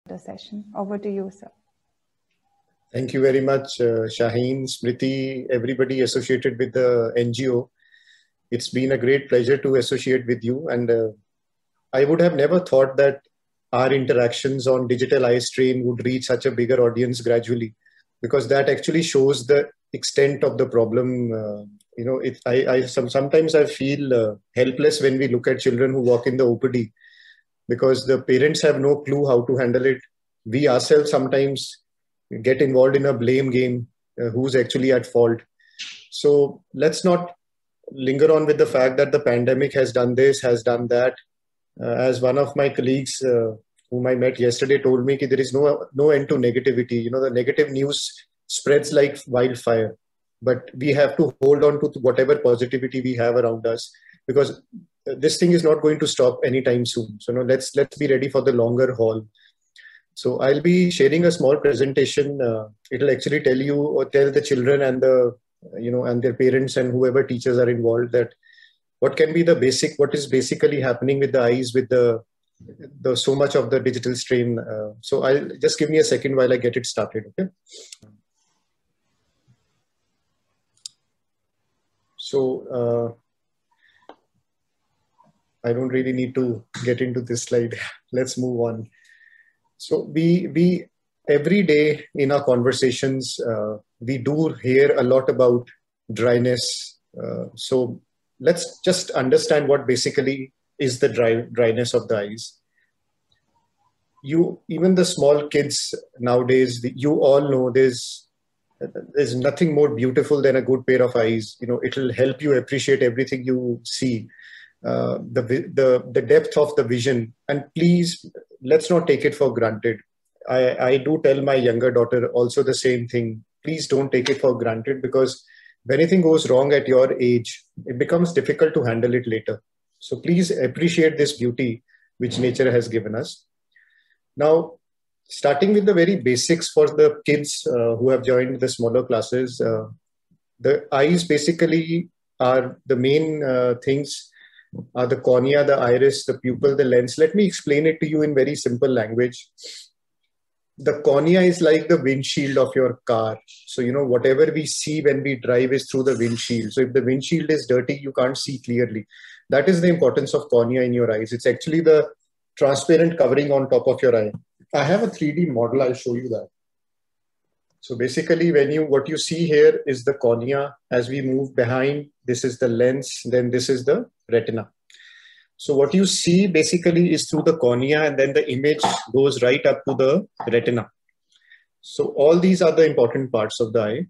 the session. Over to you, sir. Thank you very much, Shaheen, Smriti, everybody associated with the NGO. It's been a great pleasure to associate with you. And I would have never thought that our interactions on Digital Eye Strain would reach such a bigger audience gradually, because that actually shows the extent of the problem. Sometimes I feel helpless when we look at children who walk in the OPD, because the parents have no clue how to handle it. We ourselves sometimes get involved in a blame game, who's actually at fault. So let's not linger on with the fact that the pandemic has done this, has done that. As one of my colleagues whom I met yesterday told me, there is no end to negativity. The negative news spreads like wildfire, but we have to hold on to whatever positivity we have around us, because this thing is not going to stop anytime soon. So let's be ready for the longer haul. So I'll be sharing a small presentation. It'll actually tell you or tell the children and and their parents and whoever teachers are involved that what is basically happening with the eyes with the so much of the digital strain. So I'll just give me a second while I get it started. Okay. So I don't really need to get into this slide. Let's move on. So we every day in our conversations, we do hear a lot about dryness. So let's just understand what basically is the dryness of the eyes. Even the small kids nowadays, you all know there's nothing more beautiful than a good pair of eyes. It'll help you appreciate everything you see. The depth of the vision, and please let's not take it for granted. I do tell my younger daughter also the same thing. Please don't take it for granted, because when anything goes wrong at your age, it becomes difficult to handle it later. So please appreciate this beauty which nature has given us. Now, starting with the very basics for the kids who have joined the smaller classes, the eyes basically are the main things. The cornea, the iris, the pupil, the lens. Let me explain it to you in very simple language. The cornea is like the windshield of your car. So, whatever we see when we drive is through the windshield. So if the windshield is dirty, you can't see clearly. That is the importance of cornea in your eyes. It's actually the transparent covering on top of your eye. I have a 3D model. I'll show you that. So basically, what you see here is the cornea. As we move behind, this is the lens, then this is the retina. So what you see basically is through the cornea, and then the image goes right up to the retina. So all these are the important parts of the eye.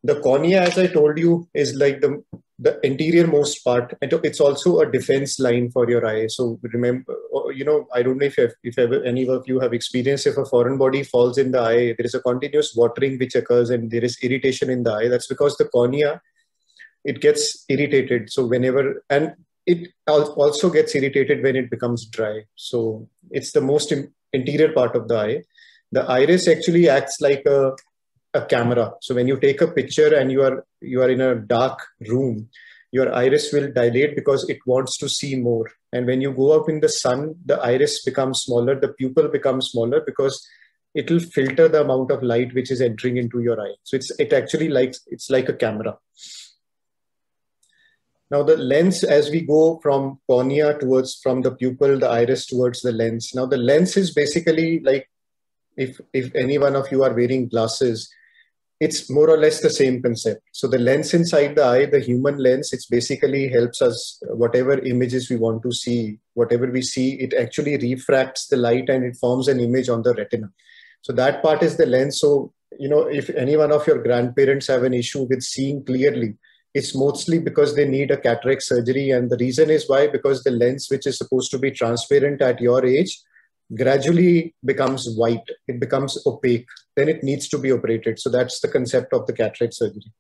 The cornea, as I told you, is like the interior most part. It's also a defense line for your eye. So remember, I don't know if ever any of you have experienced, if a foreign body falls in the eye, there is a continuous watering which occurs and there is irritation in the eye. That's because the cornea, it gets irritated. So and it also gets irritated when it becomes dry. So it's the most interior part of the eye. The iris actually acts like a camera. So when you take a picture and you are in a dark room, your iris will dilate because it wants to see more. And when you go up in the sun, the iris becomes smaller, the pupil becomes smaller because it will filter the amount of light which is entering into your eye. So it's like a camera. Now the lens, as we go from cornea from the pupil, the iris towards the lens. Now the lens is basically like, if any one of you are wearing glasses, it's more or less the same concept. So the lens inside the eye, the human lens, it basically helps us, whatever images we want to see, whatever we see, it actually refracts the light and it forms an image on the retina. So that part is the lens. So, if any one of your grandparents have an issue with seeing clearly, it's mostly because they need a cataract surgery. And the reason is why, because the lens, which is supposed to be transparent at your age, gradually becomes white, it becomes opaque, then it needs to be operated. So that's the concept of the cataract surgery.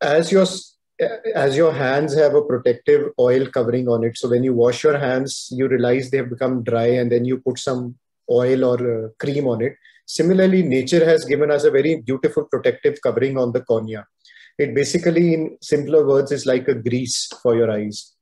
As your hands have a protective oil covering on it, so when you wash your hands, you realize they have become dry and then you put some oil or cream on it. Similarly, nature has given us a very beautiful protective covering on the cornea. It basically, in simpler words, is like a grease for your eyes.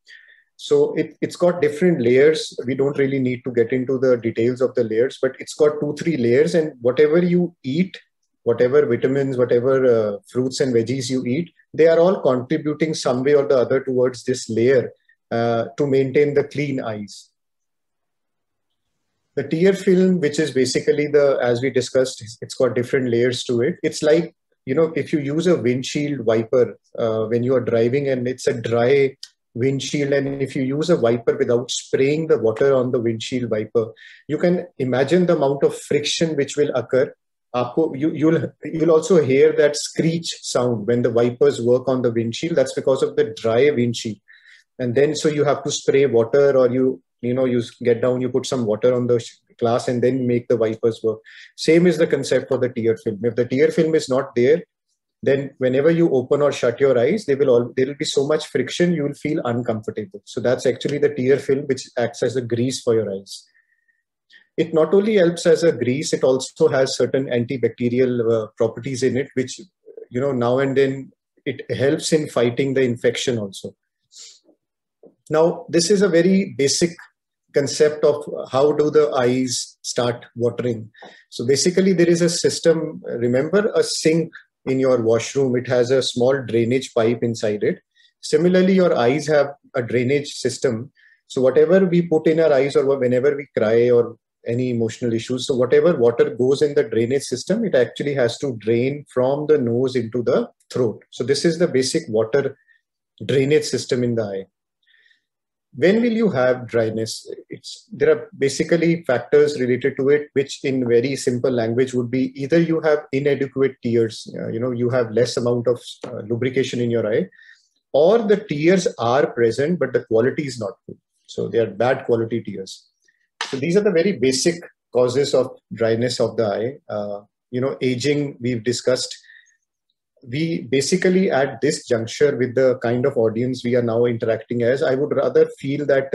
So it's got different layers. We don't really need to get into the details of the layers, but it's got 2-3 layers, and whatever you eat, whatever vitamins, whatever fruits and veggies you eat, they are all contributing some way or the other towards this layer to maintain the clean eyes. The tear film, which is basically as we discussed, it's got different layers to it. It's like, if you use a windshield wiper when you are driving and it's a dry windshield, and if you use a wiper without spraying the water on the windshield wiper, you can imagine the amount of friction which will occur. You'll also hear that screech sound when the wipers work on the windshield. That's because of the dry windshield. And then, so you have to spray water, or you get down, you put some water on the glass and then make the wipers work. Same is the concept for the tear film. If the tear film is not there, then whenever you open or shut your eyes, there will be so much friction, you will feel uncomfortable. So that's actually the tear film, which acts as a grease for your eyes. It not only helps as a grease, it also has certain antibacterial properties in it, which, now and then it helps in fighting the infection also. Now, this is a very basic concept of how do the eyes start watering. So basically there is a system. Remember a sink in your washroom, it has a small drainage pipe inside it. Similarly, your eyes have a drainage system. So whatever we put in our eyes, or whenever we cry or any emotional issues, so whatever water goes in the drainage system, it actually has to drain from the nose into the throat. So this is the basic water drainage system in the eye. When will you have dryness? There are basically factors related to it, which in very simple language would be either you have inadequate tears, you have less amount of lubrication in your eye, or the tears are present, but the quality is not good. So they are bad quality tears. So these are the very basic causes of dryness of the eye. Aging, we've discussed. We basically at this juncture, with the kind of audience we are now interacting as, I would rather feel that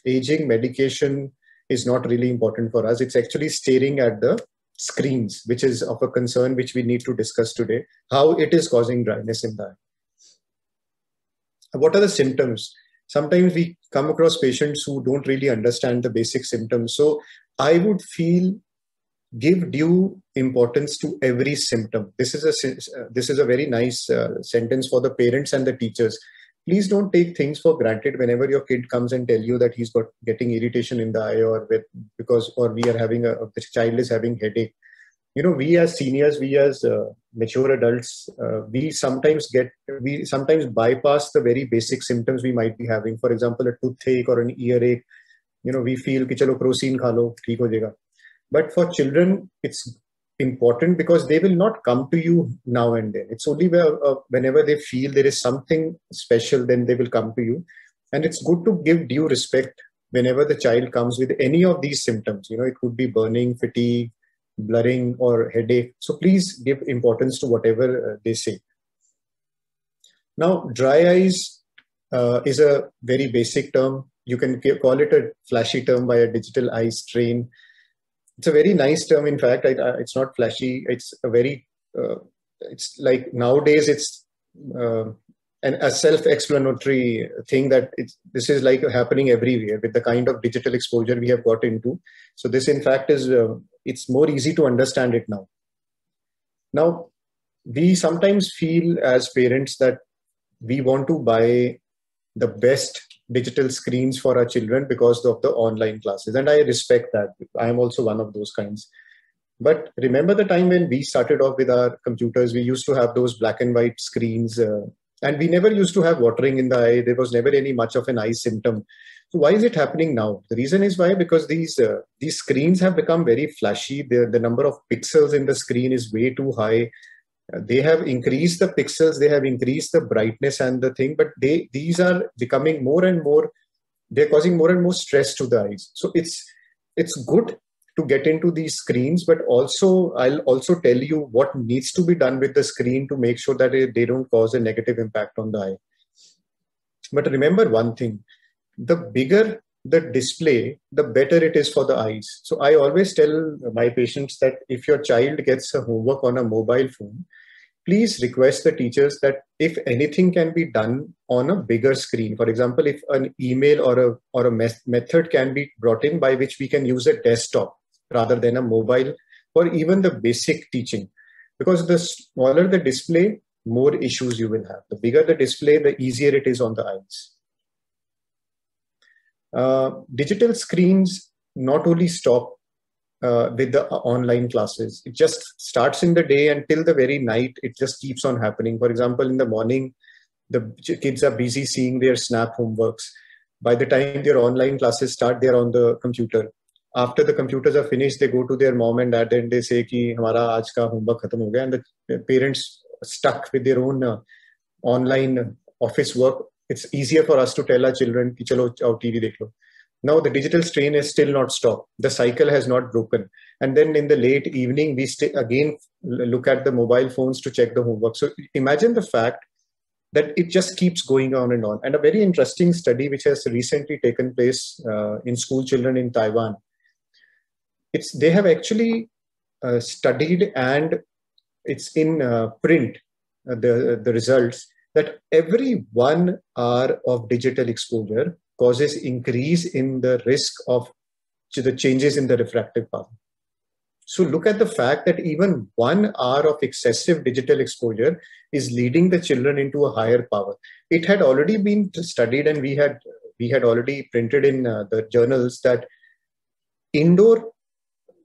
aging medication is not really important for us. It's actually staring at the screens, which is of a concern, which we need to discuss today, how it is causing dryness in the eye. What are the symptoms? Sometimes we come across patients who don't really understand the basic symptoms. So I would give due importance to every symptom. This is a very nice sentence for the parents and the teachers. Please don't take things for granted whenever your kid comes and tell you that he's getting irritation in the eye, or the child is having headache. We as seniors, we as mature adults, we sometimes bypass the very basic symptoms we might be having. For example, a toothache or an earache. We feel ki chalo protein kha lo, theek ho jayega. But for children, it's important because they will not come to you now and then. It's only whenever they feel there is something special, then they will come to you. And it's good to give due respect whenever the child comes with any of these symptoms. It could be burning, fatigue, blurring, or headache. So please give importance to whatever they say. Now, dry eyes is a very basic term. You can call it a flashy term by a digital eye strain. It's a very nice term. In fact, it's not flashy. It's a very, it's like nowadays it's a self-explanatory thing that this is like happening everywhere with the kind of digital exposure we have got into. So this in fact is, it's more easy to understand it now. Now, we sometimes feel as parents that we want to buy the best digital screens for our children because of the online classes. And I respect that. I am also one of those kinds. But remember the time when we started off with our computers, we used to have those black and white screens and we never used to have watering in the eye. There was never any much of an eye symptom. So why is it happening now? The reason is why, because these screens have become very flashy. The number of pixels in the screen is way too high. They have increased the pixels, they have increased the brightness and the thing, but these are becoming more and more, they're causing more and more stress to the eyes. So it's good to get into these screens, but also I'll also tell you what needs to be done with the screen to make sure that they don't cause a negative impact on the eye. But remember one thing, the bigger the display, the better it is for the eyes. So I always tell my patients that if your child gets a homework on a mobile phone, please request the teachers that if anything can be done on a bigger screen, for example, if an email or a method can be brought in by which we can use a desktop rather than a mobile, or even the basic teaching, because the smaller the display, more issues you will have. The bigger the display, the easier it is on the eyes. Digital screens not only stop with the online classes. It just starts in the day until the very night. It just keeps on happening. For example, in the morning, the kids are busy seeing their snap homeworks. By the time their online classes start, they're on the computer. After the computers are finished, they go to their mom and dad and they say कि हमारा आज का homework खत्म हो गया, and the parents stuck with their own online office work. It's easier for us to tell our children कि चलो आओ TV देख लो. Now the digital strain is still not stopped. The cycle has not broken. And then in the late evening, we again look at the mobile phones to check the homework. So imagine the fact that it just keeps going on. And a very interesting study which has recently taken place in school children in Taiwan. They have actually studied, and it's in print, the results, that every 1 hour of digital exposure causes increase in the risk of the changes in the refractive power. So look at the fact that even 1 hour of excessive digital exposure is leading the children into a higher power. It had already been studied, and we had already printed in the journals that indoor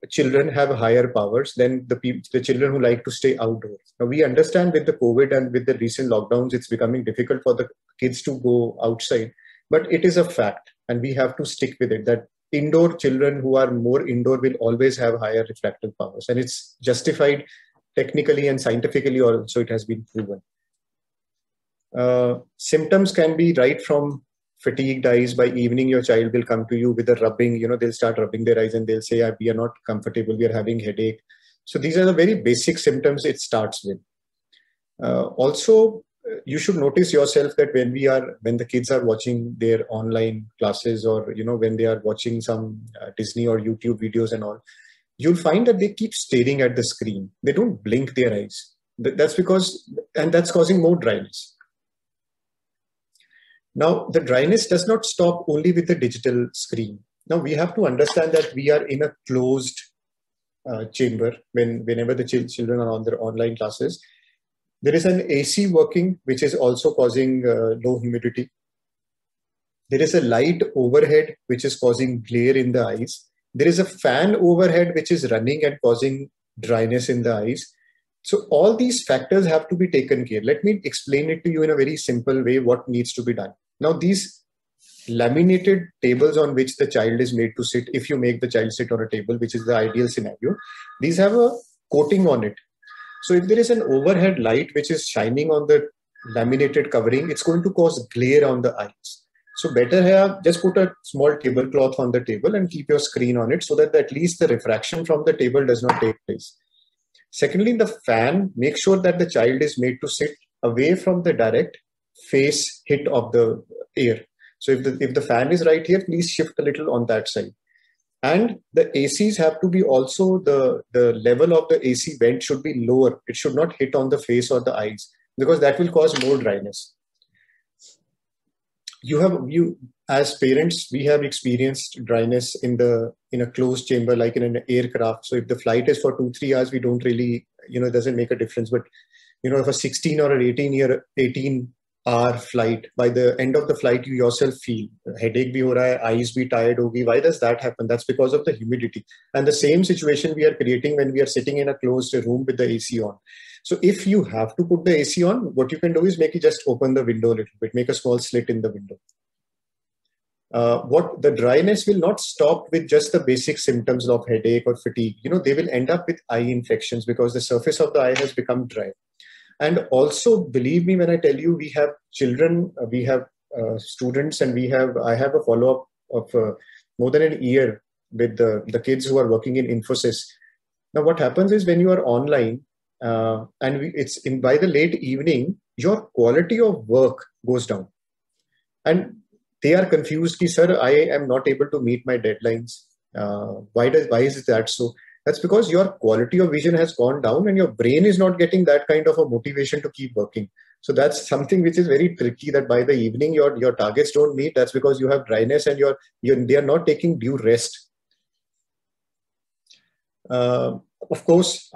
children have higher powers than the children who like to stay outdoors. Now we understand with the COVID and with the recent lockdowns, it's becoming difficult for the kids to go outside. But it is a fact, and we have to stick with it, that indoor children who are more indoor will always have higher refractive powers. And it's justified technically and scientifically also, it has been proven. Symptoms can be right from fatigued eyes. By evening, your child will come to you with a rubbing, they'll start rubbing their eyes and they'll say, we are not comfortable, we are having headache. So these are the very basic symptoms it starts with. Also, you should notice yourself that when the kids are watching their online classes, or when they are watching some Disney or YouTube videos and all, you'll find that they keep staring at the screen. They don't blink their eyes. That's causing more dryness. Now, the dryness does not stop only with the digital screen. Now, we have to understand that we are in a closed chamber whenever the children are on their online classes. There is an AC working, which is also causing low humidity. There is a light overhead, which is causing glare in the eyes. There is a fan overhead, which is running and causing dryness in the eyes. So all these factors have to be taken care. Let me explain it to you in a very simple way what needs to be done. Now, these laminated tables on which the child is made to sit, if you make the child sit on a table, which is the ideal scenario, these have a coating on it. So if there is an overhead light which is shining on the laminated covering, it's going to cause glare on the eyes. So better here, just put a small tablecloth on the table and keep your screen on it so that at least the refraction from the table does not take place. Secondly, the fan, make sure that the child is made to sit away from the direct face hit of the air. So if the fan is right here, please shift a little on that side. And the ACs have to be also, the level of the AC vent should be lower. It should not hit on the face or the eyes, because that will cause more dryness. As parents, we have experienced dryness in a closed chamber, like in an aircraft. So if the flight is for 2-3 hours, we don't really, it doesn't make a difference. But, if a 16 or an 18-hour flight, by the end of the flight, you yourself feel headache bhi ho raha hai, eyes bhi tired hogi. Why does that happen? That's because of the humidity. And the same situation we are creating when we are sitting in a closed room with the AC on. So if you have to put the AC on, what you can do is just open the window a little bit, make a small slit in the window. The dryness will not stop with just the basic symptoms of headache or fatigue. They will end up with eye infections because the surface of the eye has become dry. And also, believe me when I tell you, we have children, we have students, and I have a follow-up of more than a year with the kids who are working in Infosys. Now, what happens is when you are online, and by the late evening, your quality of work goes down. And they are confused, sir, I am not able to meet my deadlines. Why is that so? That's because your quality of vision has gone down and your brain is not getting that kind of a motivation to keep working. So that's something which is very tricky, that by the evening your targets don't meet. That's because you have dryness and they are not taking due rest. Of course,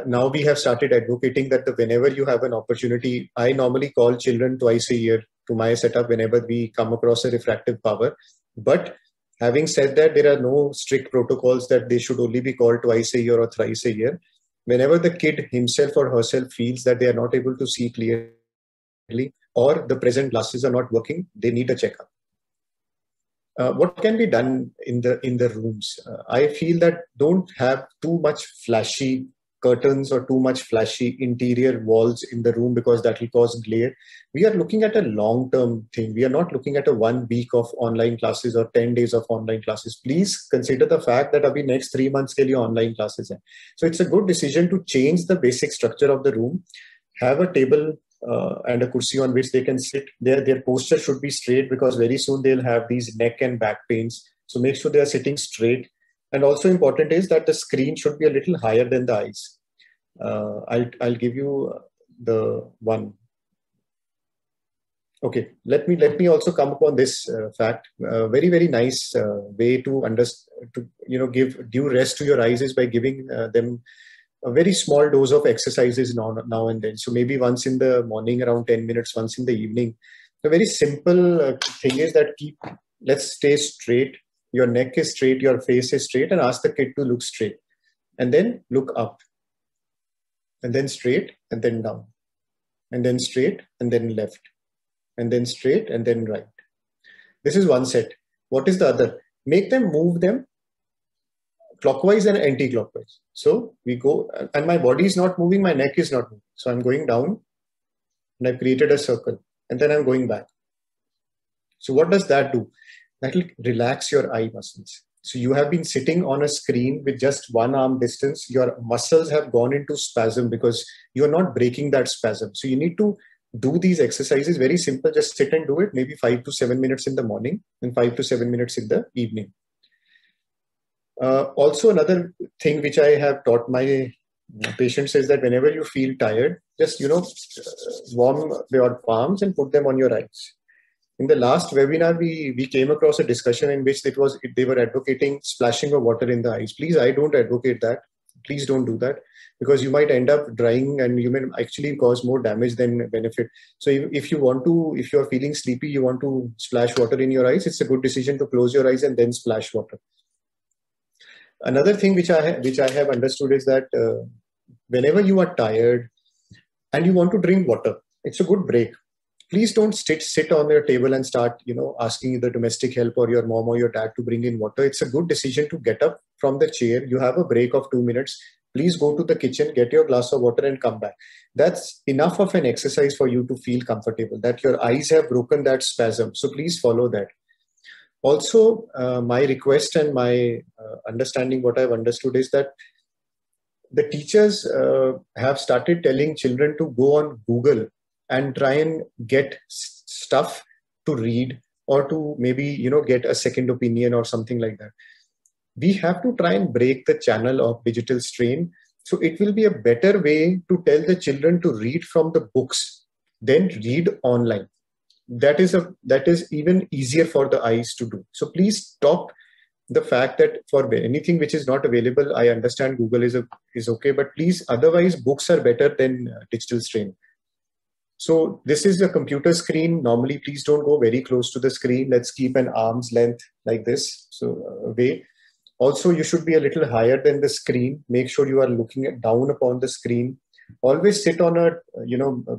now we have started advocating that whenever you have an opportunity, I normally call children twice a year to my setup whenever we come across a refractive power. But having said that, there are no strict protocols that they should only be called twice a year or thrice a year. Whenever the kid himself or herself feels that they are not able to see clearly or the present glasses are not working, they need a checkup. What can be done in the rooms? I feel that don't have too much flashy curtains or too much flashy interior walls in the room, because that will cause glare. We are looking at a long-term thing. We are not looking at a 1 week of online classes or 10 days of online classes. Please consider the fact that abhi next 3 months ke liye online classes hai. So it's a good decision to change the basic structure of the room. Have a table and a kursi on which they can sit. Their posture should be straight, because very soon they'll have these neck and back pains. So make sure they are sitting straight. And also important is that the screen should be a little higher than the eyes. I'll give you the one. Okay, let me also come upon this fact. Very, very nice way to give due rest to your eyes is by giving them a very small dose of exercises now and then. So maybe once in the morning, around 10 minutes, once in the evening. The very simple thing is that let's stay straight. Your neck is straight, your face is straight, and ask the kid to look straight. And then look up. And then straight, and then down. And then straight, and then left. And then straight, and then right. This is one set. What is the other? Make them move them clockwise and anti-clockwise. So we go, and my body is not moving, my neck is not moving. So I'm going down, and I've created a circle, and then I'm going back. So what does that do? That will relax your eye muscles. So you have been sitting on a screen with just one arm distance. Your muscles have gone into spasm because you are not breaking that spasm. So you need to do these exercises. Very simple. Just sit and do it. Maybe 5 to 7 minutes in the morning and 5 to 7 minutes in the evening. Also, another thing which I have taught my patients is that whenever you feel tired, just warm your palms and put them on your eyes. In the last webinar, we came across a discussion in which they were advocating splashing of water in the eyes. Please, I don't advocate that. Please don't do that, because you might end up drying and you may actually cause more damage than benefit. So if you are feeling sleepy, you want to splash water in your eyes, it's a good decision to close your eyes and then splash water. Another thing which I have understood is that whenever you are tired and you want to drink water, it's a good break. Please don't sit on your table and start, asking the domestic help or your mom or your dad to bring in water. It's a good decision to get up from the chair. You have a break of 2 minutes. Please go to the kitchen, get your glass of water and come back. That's enough of an exercise for you to feel comfortable, that your eyes have broken that spasm. So please follow that. Also, my request and my understanding, what I've understood is that the teachers have started telling children to go on Google and try and get stuff to read, or to maybe, get a second opinion or something like that. We have to try and break the channel of digital strain. So it will be a better way to tell the children to read from the books than read online. That is even easier for the eyes to do. So please stop the fact that for anything which is not available, I understand Google is okay, but please, otherwise books are better than digital strain. So this is a computer screen. Normally, please don't go very close to the screen. Let's keep an arm's length like this. So away. Also, you should be a little higher than the screen. Make sure you are looking down upon the screen. Always sit on a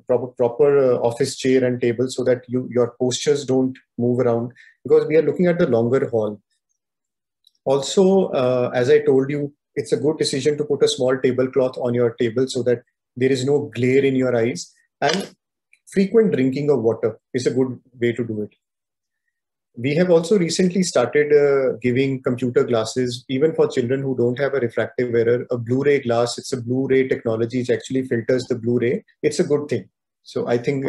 proper office chair and table, so that your postures don't move around, because we are looking at the longer hall. Also, as I told you, it's a good decision to put a small tablecloth on your table so that there is no glare in your eyes. And frequent drinking of water is a good way to do it. We have also recently started giving computer glasses, even for children who don't have a refractive error. A Blu-ray glass, it's a Blu-ray technology, it actually filters the Blu-ray. It's a good thing. So I think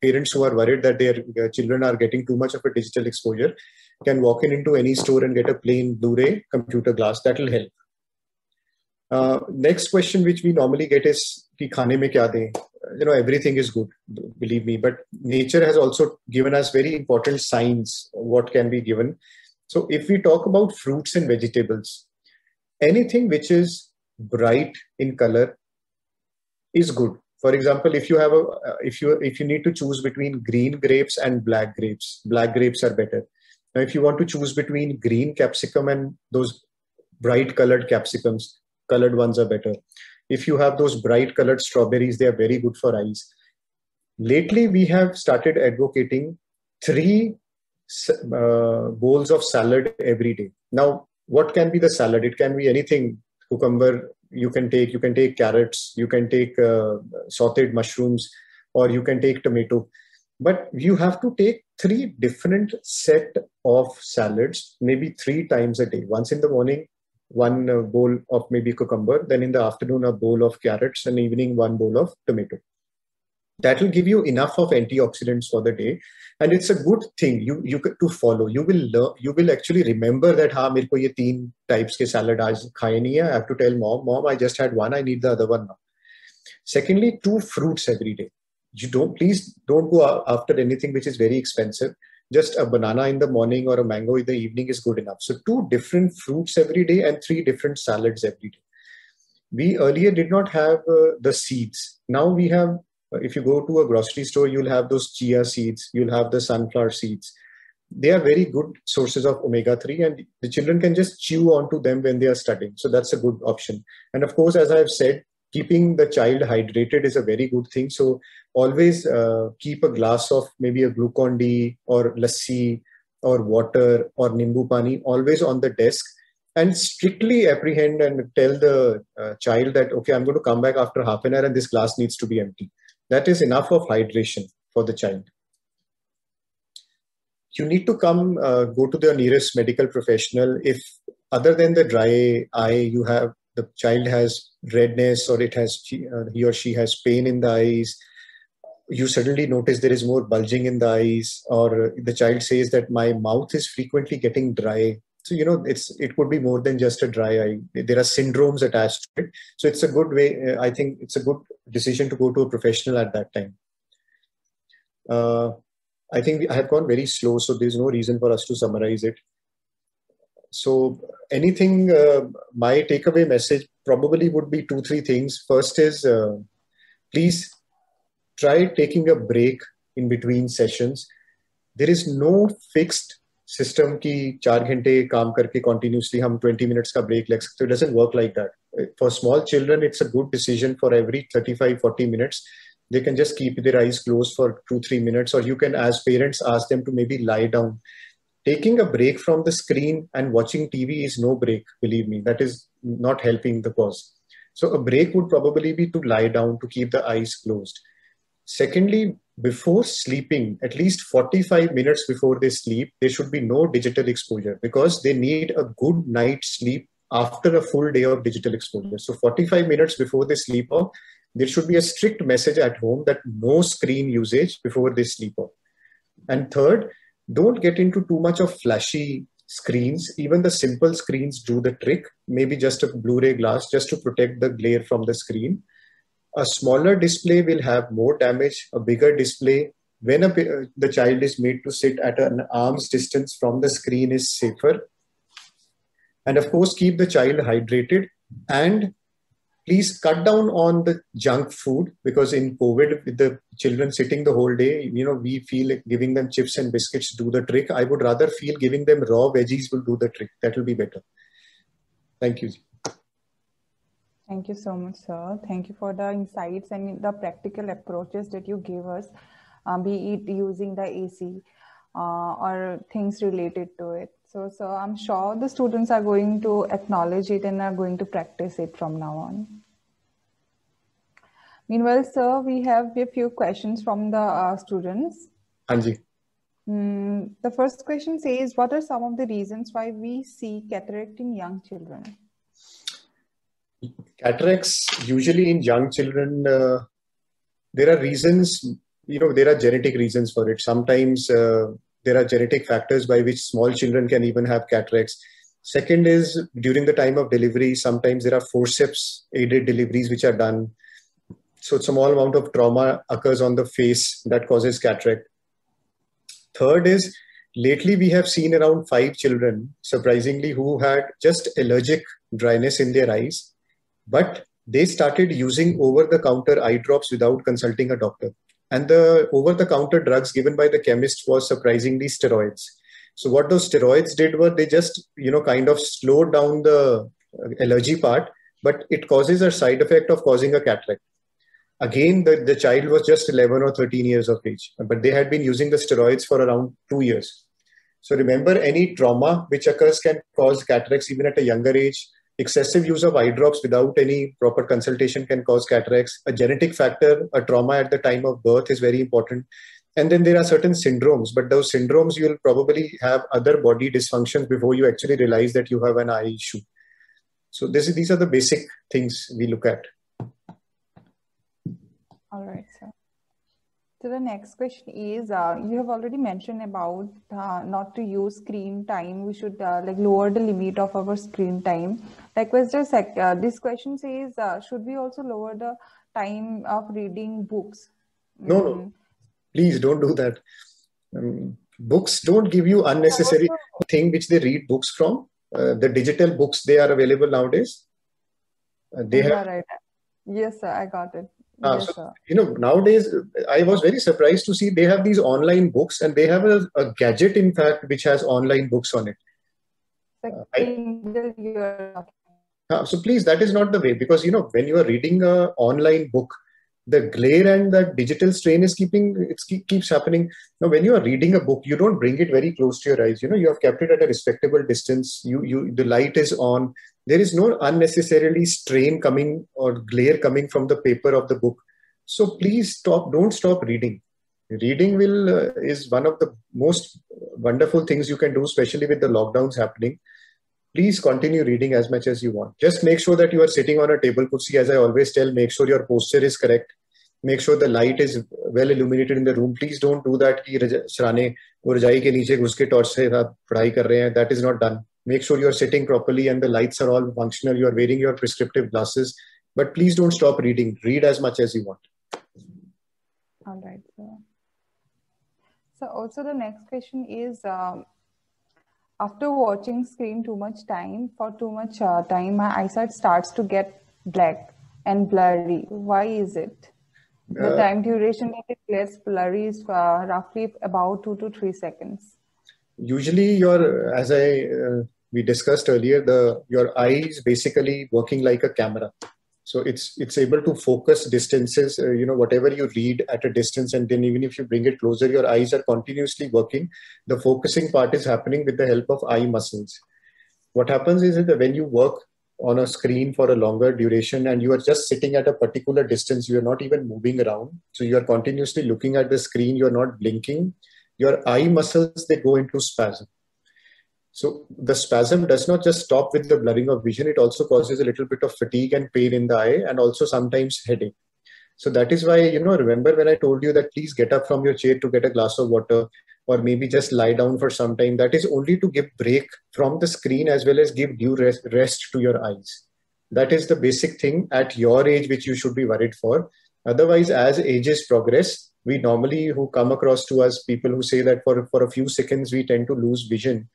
parents who are worried that their children are getting too much of a digital exposure can walk into any store and get a plain Blu-ray computer glass. That will help. Next question which we normally get is ki khane mein kya dein? Everything is good, believe me, but nature has also given us very important signs what can be given. So if we talk about fruits and vegetables, anything which is bright in color is good. For example, if you have if you need to choose between green grapes and black grapes are better. Now, if you want to choose between green capsicum and those bright colored capsicums, colored ones are better. If you have those bright colored strawberries, they are very good for eyes. Lately, we have started advocating 3 bowls of salad every day. Now, what can be the salad? It can be anything. Cucumber, you can take carrots, you can take sauteed mushrooms, or you can take tomato. But you have to take 3 different set of salads, maybe 3 times a day. Once in the morning, 1 bowl of maybe cucumber, then in the afternoon, a bowl of carrots, and evening, 1 bowl of tomato. That will give you enough of antioxidants for the day, and it's a good thing you to follow. You will actually remember that मेरे को ये 3 types के salad आज खाए नहीं है. I have to tell mom, I just had 1, I need the other one now. Secondly, 2 fruits every day. Please don't go after anything which is very expensive. Just a banana in the morning or a mango in the evening is good enough. So 2 different fruits every day and 3 different salads every day. We earlier did not have the seeds. Now we have. If you go to a grocery store, you'll have those chia seeds, you'll have the sunflower seeds. They are very good sources of omega-3, and the children can just chew onto them when they are studying. So that's a good option. And of course, as I've said, keeping the child hydrated is a very good thing. So always keep a glass of maybe a Glucon-D or lassi or water or nimbu pani always on the desk, and strictly apprehend and tell the child that, okay, I'm going to come back after half an hour and this glass needs to be empty. That is enough of hydration for the child. You need to go to the nearest medical professional. If other than the dry eye, the child has redness, or he or she has pain in the eyes, you suddenly notice there is more bulging in the eyes, or the child says that my mouth is frequently getting dry. So, it could be more than just a dry eye. There are syndromes attached to it. So it's a good way. I think it's a good decision to go to a professional at that time. I think I have gone very slow, so there's no reason for us to summarize it. So anything, my takeaway message probably would be 2-3 things. First is, please try taking a break in between sessions. There is no fixed system ki 4 घंटे काम करके continuously हम 20 minutes का break ले सकते. It doesn't work like that. For small children, it's a good decision for every 35-40 minutes. They can just keep their eyes closed for 2-3 minutes, or you can, as parents, ask them to maybe lie down. Taking a break from the screen and watching TV is no break, believe me. That is not helping the cause. So a break would probably be to lie down, to keep the eyes closed. Secondly, before sleeping, at least 45 minutes before they sleep, there should be no digital exposure, because they need a good night's sleep after a full day of digital exposure. So 45 minutes before they sleep off, there should be a strict message at home that no screen usage before they sleep off. And third, don't get into too much of flashy screens. Even the simple screens do the trick. Maybe just a Blu-ray glass just to protect the glare from the screen. A smaller display will have more damage. A bigger display, when the child is made to sit at an arm's distance from the screen, is safer. And of course, keep the child hydrated, and please cut down on the junk food, because in COVID, with the children sitting the whole day, we feel like giving them chips and biscuits do the trick. I would rather feel giving them raw veggies will do the trick. That will be better. Thank you. Thank you so much, sir. Thank you for the insights and the practical approaches that you gave us, be it using the AC or things related to it. So I'm sure the students are going to acknowledge it and are going to practice it from now on. Meanwhile, sir, we have a few questions from the students. Anji. The first question says, what are some of the reasons why we see cataract in young children? Cataracts, usually in young children, there are reasons, there are genetic reasons for it. Sometimes there are genetic factors by which small children can even have cataracts. Second is during the time of delivery, sometimes there are forceps aided deliveries which are done. So small amount of trauma occurs on the face that causes cataract. Third is, lately we have seen around 5 children, surprisingly, who had just allergic dryness in their eyes, but they started using over-the-counter eye drops without consulting a doctor. And the over-the-counter drugs given by the chemist was surprisingly steroids. So what those steroids did was they just, kind of slowed down the allergy part, but it causes a side effect of causing a cataract. Again, the child was just 11 or 13 years of age, but they had been using the steroids for around 2 years. So remember, any trauma which occurs can cause cataracts even at a younger age. Excessive use of eye drops without any proper consultation can cause cataracts. A genetic factor, a trauma at the time of birth is very important. And then there are certain syndromes, but those syndromes, you'll probably have other body dysfunctions before you actually realize that you have an eye issue. So these are the basic things we look at. All right, sir. So the next question is, you have already mentioned about not to use screen time. We should lower the limit of our screen time. Likewise, this question says, should we also lower the time of reading books? No. Please don't do that. Books don't give you unnecessary thing which they read books from. The digital books, they are available nowadays. Right. Yes, sir, I got it. Yes, so, nowadays, I was very surprised to see they have these online books, and they have a gadget, in fact, which has online books on it. So please, that is not the way, because, when you are reading an online book, the glare and the digital strain is keeps happening. Now, when you are reading a book, you don't bring it very close to your eyes. You have kept it at a respectable distance. The light is on. There is no unnecessarily strain coming or glare coming from the paper of the book. So please don't stop reading. Reading is one of the most wonderful things you can do, especially with the lockdowns happening. Please continue reading as much as you want. Just make sure that you are sitting on a table kursi. As I always tell, make sure your posture is correct. Make sure the light is well illuminated in the room. Please don't do that. That is not done. Make sure you are sitting properly and the lights are all functional. You are wearing your prescriptive glasses. But please don't stop reading. Read as much as you want. All right, sir. So also the next question is, after watching screen too much time, my eyesight starts to get black and blurry. Why is it? The time duration that it gets blurry is roughly about 2 to 3 seconds. Usually, as we discussed earlier, your eye is basically working like a camera. So it's able to focus distances, whatever you read at a distance, and then even if you bring it closer, your eyes are continuously working. The focusing part is happening with the help of eye muscles. What happens is that when you work on a screen for a longer duration and you are just sitting at a particular distance, you are not even moving around. So you are continuously looking at the screen, you are not blinking. Your eye muscles, they go into spasm. So the spasm does not just stop with the blurring of vision, it also causes a little bit of fatigue and pain in the eye and also sometimes headache. So that is why, remember when I told you that please get up from your chair to get a glass of water or maybe just lie down for some time. That is only to give break from the screen as well as give due rest to your eyes. That is the basic thing at your age which you should be worried for. Otherwise, as ages progress, we normally who come across to us people who say that for a few seconds we tend to lose vision.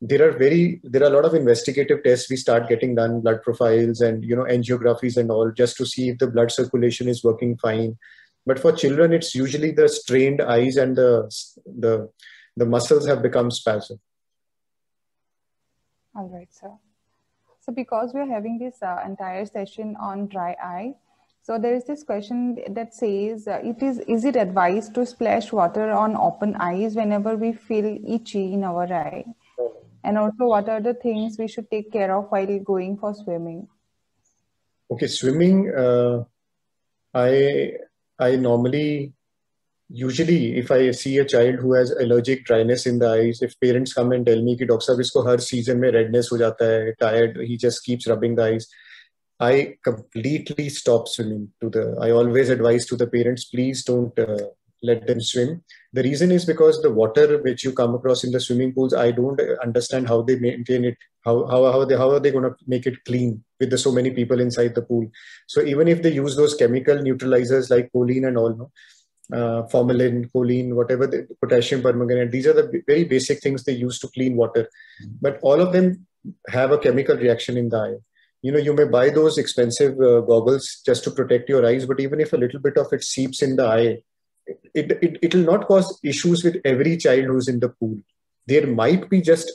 There are a lot of investigative tests we start getting done, blood profiles and angiographies and all, just to see if the blood circulation is working fine. But for children, it's usually the strained eyes and the muscles have become spasm. All right, sir. So because we are having this entire session on dry eye, so there is this question that says, is it advised to splash water on open eyes whenever we feel itchy in our eye? And also, what are the things we should take care of while going for swimming? Okay, swimming, I normally, usually if I see a child who has allergic dryness in the eyes, if parents come and tell me that Dr. Sahab, isko har season mein redness ho jata hai, tired, he just keeps rubbing the eyes, I completely stop swimming. I always advise to the parents, please don't let them swim. The reason is because the water which you come across in the swimming pools, I don't understand how they maintain it. How are they going to make it clean with so many people inside the pool? So even if they use those chemical neutralizers like choline and all, no, formalin, choline, whatever, potassium permanganate, these are the very basic things they use to clean water. But all of them have a chemical reaction in the eye. You know, you may buy those expensive goggles just to protect your eyes, but even if a little bit of it seeps in the eye, it will not cause issues with every child who's in the pool. There might be just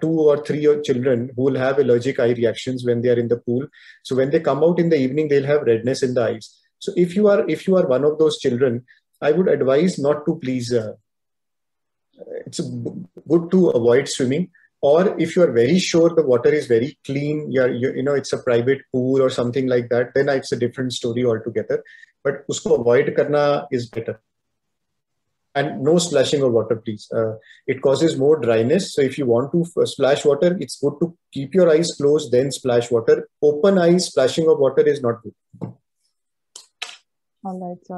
2 or 3 children who will have allergic eye reactions when they are in the pool. So when they come out in the evening, they'll have redness in the eyes. So if you are one of those children, I would advise not to, please. It's good to avoid swimming. Or if you are very sure the water is very clean, you know, it's a private pool or something like that, then it's a different story altogether. But usko avoid karna is better. And no splashing of water, please. It causes more dryness. So if you want to splash water, it's good to keep your eyes closed, then splash water. Open eyes, splashing of water is not good. All right, so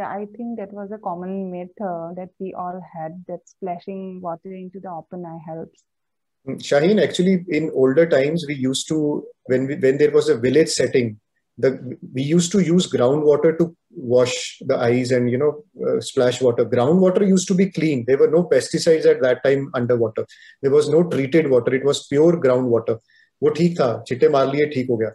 I think that was a common myth that we all had, that splashing water into the open eye helps. Shaheen, actually, in older times, we used to, when there was a village setting, we used to use groundwater to wash the eyes and, you know, splash water. Groundwater used to be clean. There were no pesticides at that time underwater. There was no treated water. It was pure groundwater. वो ठीक था, छिट्टे मार लिए, ठीक हो गया.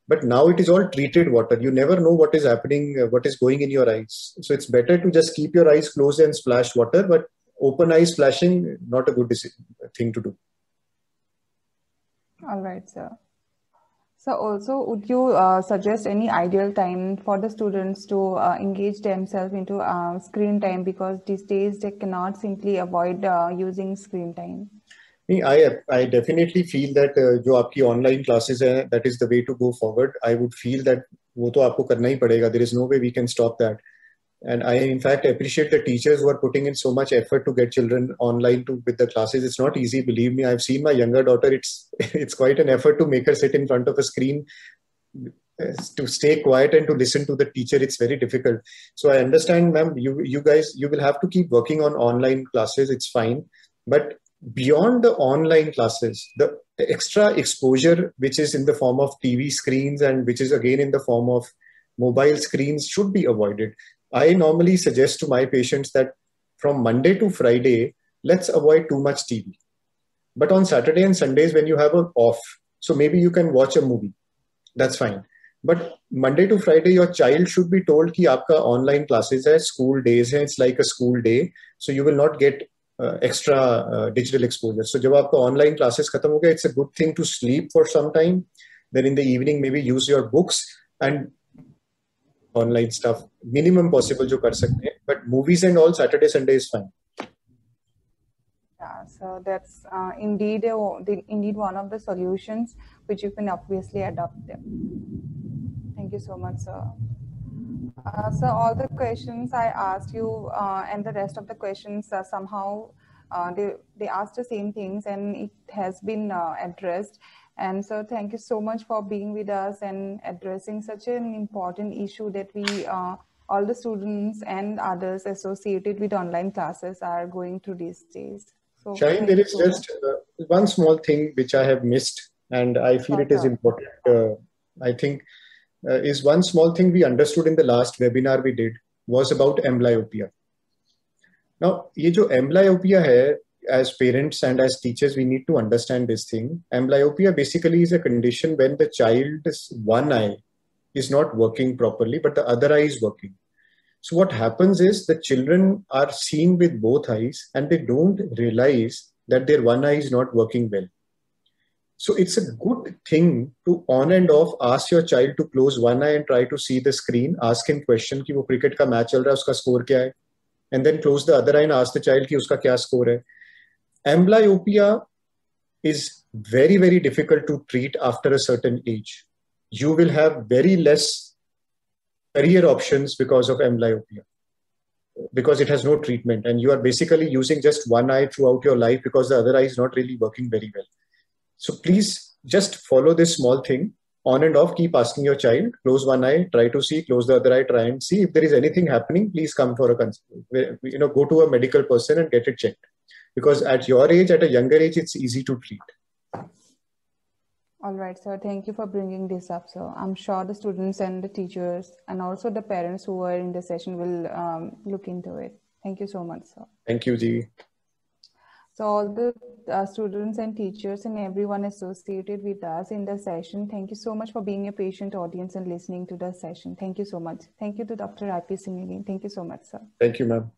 But now it is all treated water. You never know what is happening, what is going in your eyes. So it's better to just keep your eyes closed and splash water. But open eye splashing, not a good thing to do. All right, sir. So also, would you suggest any ideal time for the students to engage themselves into screen time, because these days they cannot simply avoid using screen time? I definitely feel that जो आपकी online classes हैं, that is the way to go forward. I would feel that वो तो आपको करना ही पड़ेगा. There is no way we can stop that. And I, in fact, appreciate the teachers who are putting in so much effort to get children online with the classes. It's not easy, believe me. I've seen my younger daughter. It's quite an effort to make her sit in front of a screen, to stay quiet and to listen to the teacher. It's very difficult. So I understand, ma'am, you guys, you will have to keep working on online classes. It's fine. But beyond the online classes, the extra exposure, which is in the form of TV screens and which is again in the form of mobile screens, should be avoided. I normally suggest to my patients that from Monday to Friday, let's avoid too much TV. But on Saturday and Sundays, when you have an off, so maybe you can watch a movie. That's fine. But Monday to Friday, your child should be told कि आपका online classes है, school days है, it's like a school day. So you will not get extra digital exposure. So जब आपका online classes खत्म हो गया, it's a good thing to sleep for some time. Then in the evening, maybe use your books and online stuff, minimum possible जो कर सकते हैं. But movies and all, Saturday, Sunday is fine. Yeah, so that's indeed one of the solutions which you can obviously adopt them. Thank you so much, sir. So all the questions I asked you and the rest of the questions somehow they asked the same things and it has been addressed. And so thank you so much for being with us and addressing such an important issue that we, all the students and others associated with online classes are going through these days. So Shaheen, there is just one small thing which I have missed, and I feel it is important. I think is one small thing we understood in the last webinar we did was about amblyopia. Now, ये जो amblyopia है, as parents and as teachers, we need to understand this thing. Amblyopia basically is a condition when the child's one eye is not working properly, but the other eye is working. So what happens is the children are seeing with both eyes and they don't realize that their one eye is not working well. So it's a good thing to on and off ask your child to close one eye and try to see the screen. Ask him question कि वो cricket का match चल रहा है, उसका score क्या है? And then close the other eye and ask the child कि उसका क्या score है? Amblyopia is very, very difficult to treat after a certain age. You will have very less career options because of amblyopia, because it has no treatment and you are basically using just one eye throughout your life because the other eye is not really working very well. So please just follow this small thing. on and off, keep asking your child, close one eye, try to see, close the other eye, try and see. If there is anything happening, please come for a go to a medical person and get it checked. Because at your age, at a younger age, it's easy to treat. All right, sir. Thank you for bringing this up, sir. I'm sure the students and the teachers and also the parents who are in the session will look into it. Thank you so much, sir. Thank you, Ji. So all the students and teachers and everyone associated with us in the session, thank you so much for being a patient audience and listening to the session. Thank you so much. Thank you to Dr. IP Singh again. Thank you so much, sir. Thank you, ma'am.